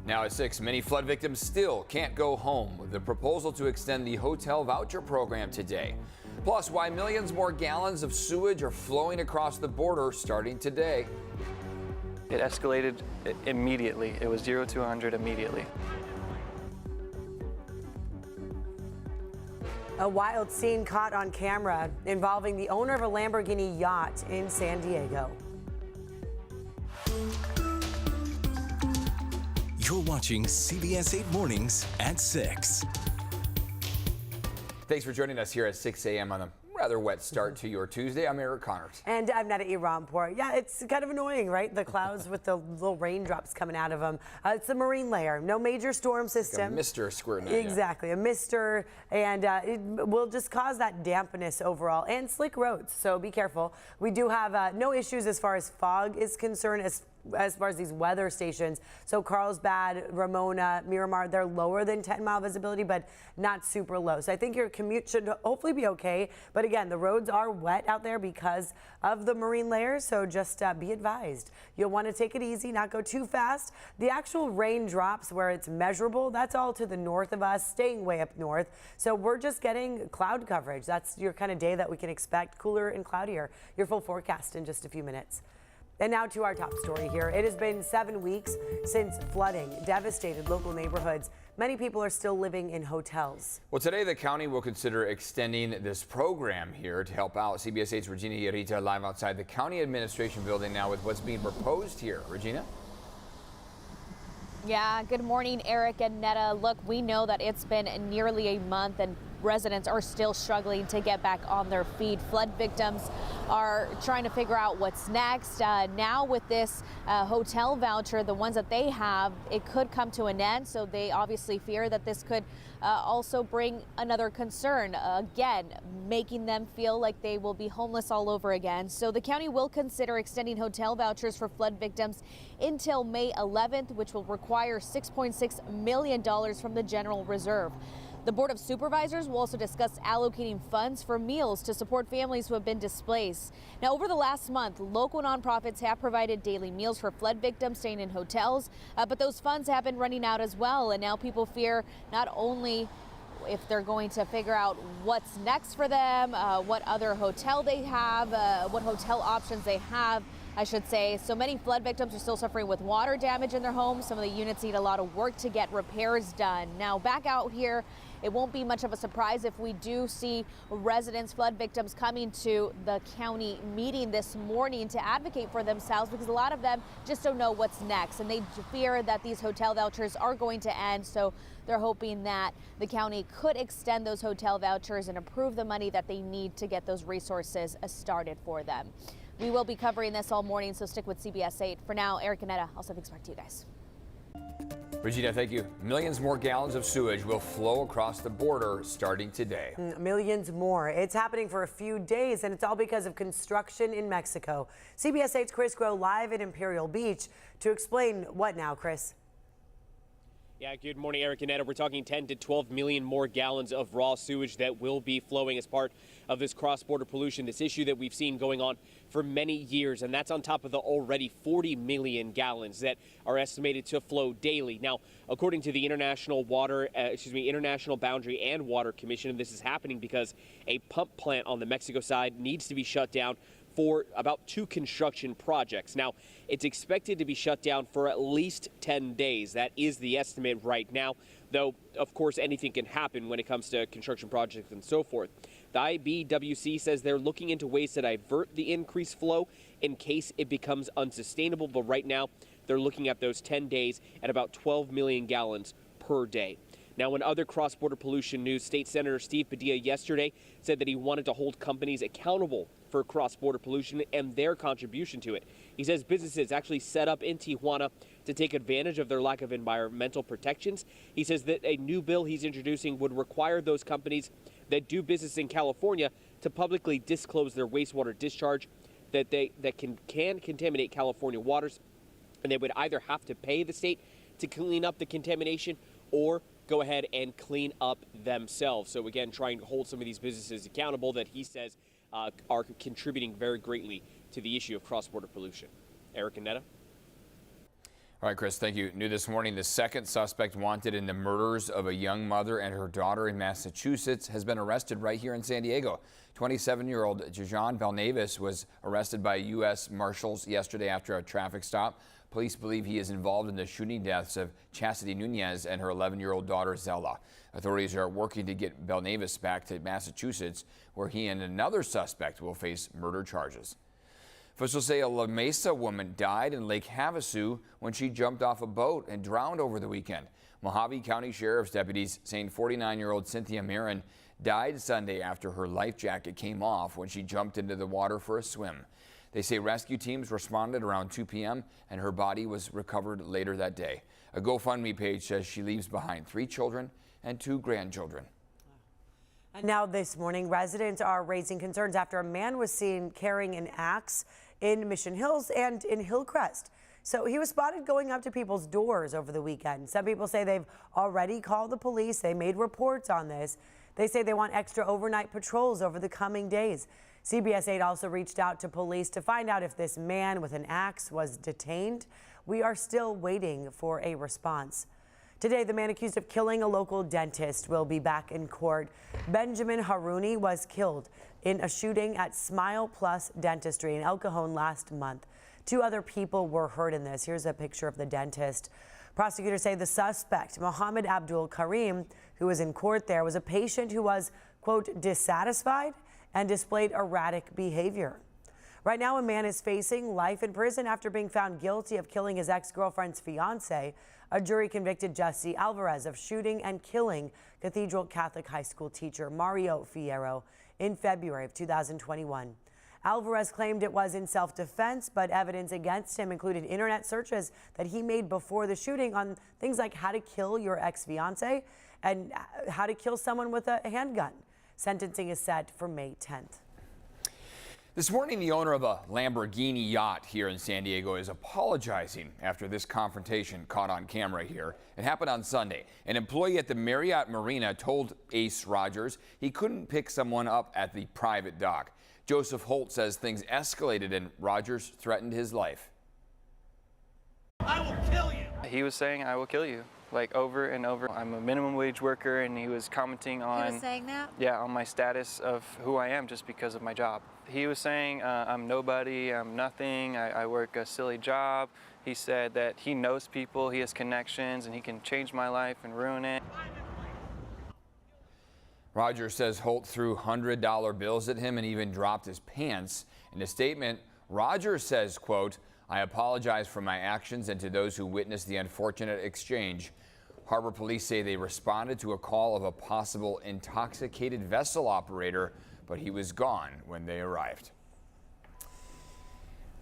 Now at 6, many flood victims still can't go home with the proposal to extend the hotel voucher program today. Plus, why millions more gallons of sewage are flowing across the border starting today. It escalated immediately. It was 0 to 100 immediately. A wild scene caught on camera involving the owner of a Lamborghini yacht in San Diego. You're watching CBS 8 Mornings at 6. Thanks for joining us here at 6 a.m. on a rather wet start to your Tuesday. I'm Eric Connors. And I'm Netta Irampur. Yeah, it's kind of annoying, right? The clouds with the little raindrops coming out of them. It's a marine layer. No major storm system. Like a mister squirting at you. Exactly, a mister. And it will just cause that dampness overall and slick roads. So be careful. We do have no issues as far as fog is concerned, as far as these weather stations. So Carlsbad, Ramona, Miramar, they're lower than 10-mile visibility, but not super low. So I think your commute should hopefully be okay. But again, the roads are wet out there because of the marine layers. So just be advised. You'll want to take it easy, not go too fast. The actual raindrops where it's measurable, that's all to the north of us, staying way up north. So we're just getting cloud coverage. That's your kind of day that we can expect, cooler and cloudier. Your full forecast in just a few minutes. And now to our top story here. It has been 7 weeks since flooding devastated local neighborhoods. Many people are still living in hotels. Well, today the county will consider extending this program here to help out. CBS 8's Regina Yarita live outside the county administration building now with what's being proposed here. Regina? Yeah, good morning, Eric and Netta. Look, we know that it's been nearly a month and residents are still struggling to get back on their feet. Flood victims are trying to figure out what's next. Now with this hotel voucher, the ones that they have, it could come to an end. So they obviously fear that this could also bring another concern, again, making them feel like they will be homeless all over again. So the county will consider extending hotel vouchers for flood victims until May 11th, which will require $6.6 million from the General Reserve. The Board of Supervisors will also discuss allocating funds for meals to support families who have been displaced. Now, over the last month, local nonprofits have provided daily meals for flood victims staying in hotels, but those funds have been running out as well. And now people fear not only if they're going to figure out what's next for them, what other hotel they have, what hotel options they have, I should say. So many flood victims are still suffering with water damage in their homes. Some of the units need a lot of work to get repairs done. Now, back out here, it won't be much of a surprise if we do see residents, flood victims coming to the county meeting this morning to advocate for themselves, because a lot of them just don't know what's next. And they fear that these hotel vouchers are going to end. So they're hoping that the county could extend those hotel vouchers and approve the money that they need to get those resources started for them. We will be covering this all morning, so stick with CBS 8. For now, Eric and Netta, I'll send things back to you guys. Regina, thank you. Millions more gallons of sewage will flow across the border starting today. Millions more. It's happening for a few days, and it's all because of construction in Mexico. CBS 8's Chris Grow live at Imperial Beach to explain what now, Chris? Yeah, good morning, Eric and Netta. We're talking 10 to 12 million more gallons of raw sewage that will be flowing as part of this cross-border pollution, this issue that we've seen going on for many years. And that's on top of the already 40 million gallons that are estimated to flow daily. Now, according to the International Boundary and Water Commission, and this is happening because a pump plant on the Mexico side needs to be shut down for about 2 construction projects. Now, it's expected to be shut down for at least 10 days. That is the estimate right now, though, of course, anything can happen when it comes to construction projects and so forth. The IBWC says they're looking into ways to divert the increased flow in case it becomes unsustainable, but right now they're looking at those 10 days at about 12 million gallons per day. Now, in other cross-border pollution news, State Senator Steve Padilla yesterday said that he wanted to hold companies accountable for cross-border pollution and their contribution to it. He says businesses actually set up in Tijuana to take advantage of their lack of environmental protections. He says that a new bill he's introducing would require those companies that do business in California to publicly disclose their wastewater discharge that can contaminate California waters, and they would either have to pay the state to clean up the contamination or go ahead and clean up themselves. So again, trying to hold some of these businesses accountable that he says are contributing very greatly to the issue of cross-border pollution. Eric and Netta. All right, Chris, thank you. New this morning, the second suspect wanted in the murders of a young mother and her daughter in Massachusetts has been arrested right here in San Diego. 27-year-old Jajon Belnavis was arrested by U.S. Marshals yesterday after a traffic stop. Police believe he is involved in the shooting deaths of Chastity Nunez and her 11-year-old daughter Zella. Authorities are working to get Belnavis back to Massachusetts, where he and another suspect will face murder charges. Officials say a La Mesa woman died in Lake Havasu when she jumped off a boat and drowned over the weekend. Mojave County Sheriff's deputies saying 49-year-old Cynthia Marin died Sunday after her life jacket came off when she jumped into the water for a swim. They say rescue teams responded around 2 p.m. and her body was recovered later that day. A GoFundMe page says she leaves behind 3 children and 2 grandchildren. And now this morning, residents are raising concerns after a man was seen carrying an axe in Mission Hills and in Hillcrest. So he was spotted going up to people's doors over the weekend. Some people say they've already called the police. They made reports on this. They say they want extra overnight patrols over the coming days. CBS 8 also reached out to police to find out if this man with an axe was detained. We are still waiting for a response. Today, the man accused of killing a local dentist will be back in court. Benjamin Harouni was killed in a shooting at Smile Plus Dentistry in El Cajon last month. 2 other people were hurt in this. Here's a picture of the dentist. Prosecutors say the suspect, Mohammed Abdul Karim, who was in court there, was a patient who was, quote, dissatisfied and displayed erratic behavior. Right now, a man is facing life in prison after being found guilty of killing his ex-girlfriend's fiance. A jury convicted Jesse Alvarez of shooting and killing Cathedral Catholic High School teacher Mario Fierro in February of 2021. Alvarez claimed it was in self-defense, but evidence against him included internet searches that he made before the shooting on things like how to kill your ex-fiance and how to kill someone with a handgun. Sentencing is set for May 10th. This morning, the owner of a Lamborghini yacht here in San Diego is apologizing after this confrontation caught on camera here. It happened on Sunday. An employee at the Marriott Marina told Ace Rogers he couldn't pick someone up at the private dock. Joseph Holt says things escalated and Rogers threatened his life. I will kill you. He was saying, I will kill you, like over and over. I'm a minimum wage worker, and he was commenting on... He was saying that? Yeah, on my status of who I am just because of my job. He was saying, I'm nobody, I'm nothing, I work a silly job. He said that he knows people, he has connections, and he can change my life and ruin it. Rogers says Holt threw $100 bills at him and even dropped his pants. In a statement, Rogers says, quote, I apologize for my actions and to those who witnessed the unfortunate exchange. Harbor police say they responded to a call of a possible intoxicated vessel operator, but he was gone when they arrived.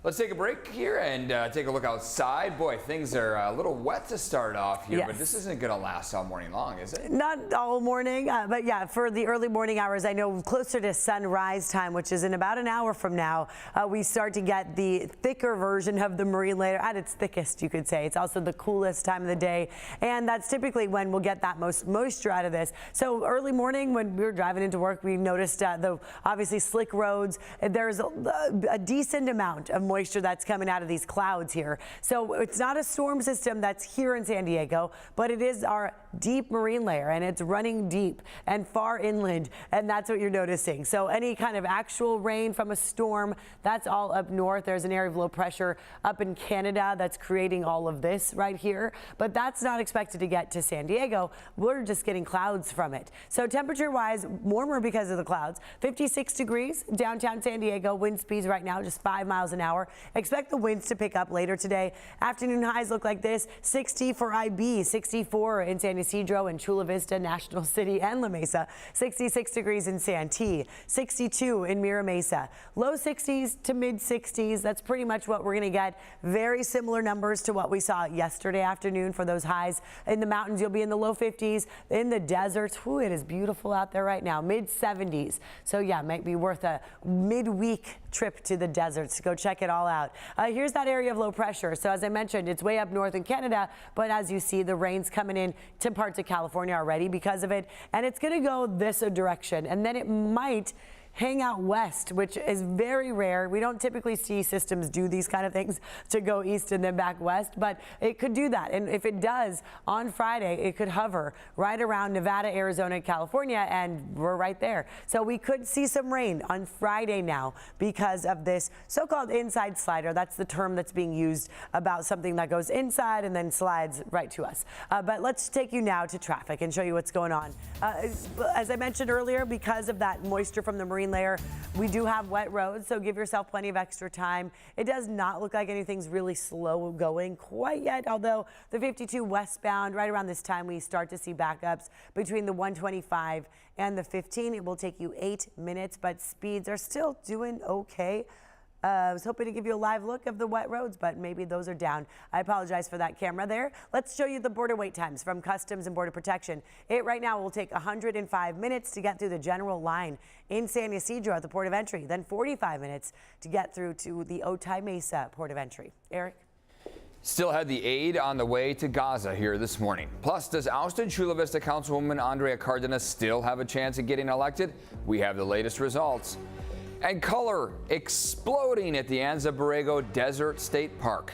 Let's take a break here and take a look outside. Boy, things are a little wet to start off here, Yes. but this isn't going to last all morning long, is it? Not all morning, but yeah, for the early morning hours, I know closer to sunrise time, which is in about an hour from now, we start to get the thicker version of the marine layer at its thickest, you could say. It's also the coolest time of the day, and that's typically when we'll get that most moisture out of this. So early morning, when we were driving into work, we noticed the obviously slick roads. There's a decent amount of moisture that's coming out of these clouds here. So it's not a storm system that's here in San Diego, but it is our deep marine layer, and it's running deep and far inland, and that's what you're noticing. So any kind of actual rain from a storm, that's all up north. There's an area of low pressure up in Canada that's creating all of this right here, but that's not expected to get to San Diego. We're just getting clouds from it. So temperature-wise, warmer because of the clouds. 56 degrees downtown San Diego. Wind speeds right now just 5 miles an hour. Expect the winds to pick up later today. Afternoon highs look like this: 60 for IB, 64 in San Ysidro and Chula Vista, National City, and La Mesa. 66 degrees in Santee, 62 in Mira Mesa. Low 60s to mid 60s. That's pretty much what we're going to get. Very similar numbers to what we saw yesterday afternoon for those highs. In the mountains, you'll be in the low 50s. In the deserts, whew, it is beautiful out there right now. Mid 70s. So yeah, might be worth a midweek trip to the deserts to go check it all out. Here's that area of low pressure. So as I mentioned, it's way up north in Canada, but as you see, the rain's coming in to parts of California already because of it, and it's going to go this direction, and then it might hang out west, which is very rare. We don't typically see systems do these kind of things to go east and then back west, but it could do that. And if it does on Friday, it could hover right around Nevada, Arizona, California, and we're right there. So we could see some rain on Friday now because of this so-called inside slider. That's the term that's being used about something that goes inside and then slides right to us. But let's take you now to traffic and show you what's going on. As I mentioned earlier, because of that moisture from the marine layer, we do have wet roads, so give yourself plenty of extra time. It does not look like anything's really slow going quite yet, although the 52 westbound, right around this time, we start to see backups between the 125 and the 15. It will take you 8 minutes, but speeds are still doing okay. I was hoping to give you a live look of the wet roads, but maybe those are down. I apologize for that camera there. Let's show you the border wait times from Customs and Border Protection. It right now will take 105 minutes to get through the general line in San Ysidro at the port of entry, then 45 minutes to get through to the Otay Mesa port of entry. Eric? Still had the aid on the way to Gaza here this morning. Plus, does ousted Chula Vista Councilwoman Andrea Cardenas still have a chance at getting elected? We have the latest results. And color exploding at the Anza Borrego Desert State Park.